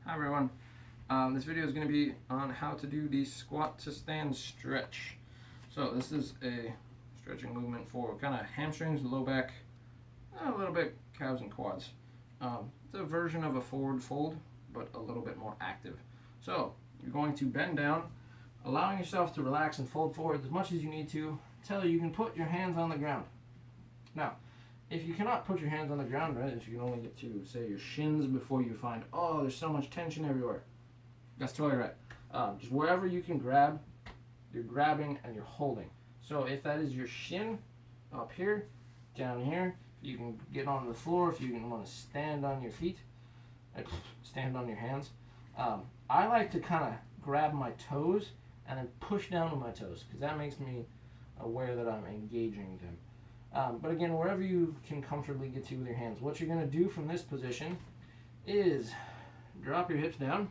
Hi everyone. This video is going to be on how to do the squat to stand stretch. So this is a stretching movement for kind of hamstrings, low back, a little bit calves and quads. It's a version of a forward fold, but a little bit more active. So you're going to bend down, allowing yourself to relax and fold forward as much as you need to until you can put your hands on the ground. Now, if you cannot put your hands on the ground, right, if you can only get to, say, your shins before you find, oh, there's so much tension everywhere. That's totally right. Just wherever you can grab, you're grabbing and you're holding. So if that is your shin, up here, down here, you can get on the floor if you want to stand on your feet, stand on your hands. I like to kind of grab my toes and then push down with my toes because that makes me aware that I'm engaging them. But again, wherever you can comfortably get to with your hands, what you're going to do from this position is drop your hips down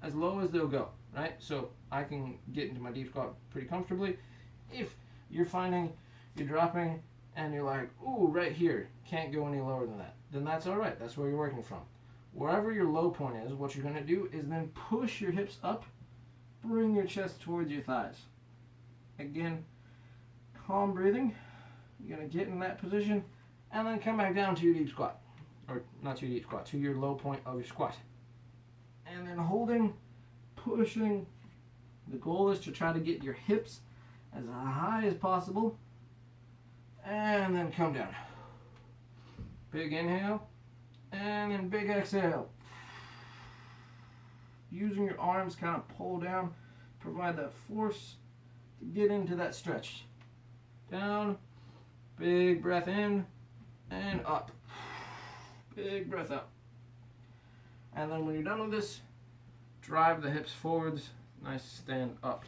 as low as they'll go, right? So I can get into my deep squat pretty comfortably. If you're finding you're dropping and you're like, ooh, right here, can't go any lower than that, then that's all right. That's where you're working from. Wherever your low point is, what you're going to do is then push your hips up, bring your chest towards your thighs. Again, calm breathing. You're going to get in that position and then come back down to your deep squat. Or not to your deep squat, to your low point of your squat. And then holding, pushing. The goal is to try to get your hips as high as possible. And then come down. Big inhale. And then big exhale. Using your arms kind of pull down. Provide that force to get into that stretch. Down, big breath in, and up. Big breath up. And then when you're done with this, drive the hips forwards, nice stand up.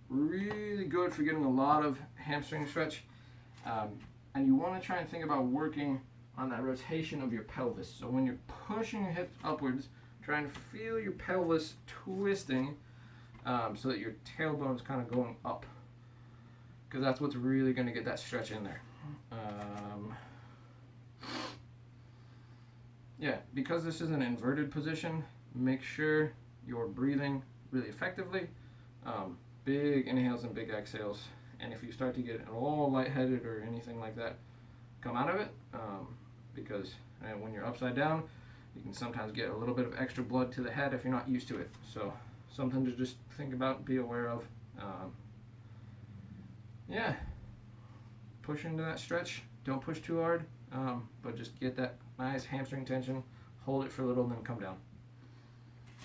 Really good for getting a lot of hamstring stretch. And you want to try and think about working on that rotation of your pelvis. So when you're pushing your hips upwards, try and feel your pelvis twisting so that your tailbone's kind of going up. Because that's what's really going to get that stretch in there. Yeah, because this is an inverted position, make sure you're breathing really effectively. Big inhales and big exhales. And if you start to get at all lightheaded or anything like that, come out of it. Because when you're upside down, you can sometimes get a little bit of extra blood to the head if you're not used to it. So something to just think about, be aware of. Yeah, push into that stretch. Don't push too hard, but just get that nice hamstring tension. Hold it for a little, and then come down.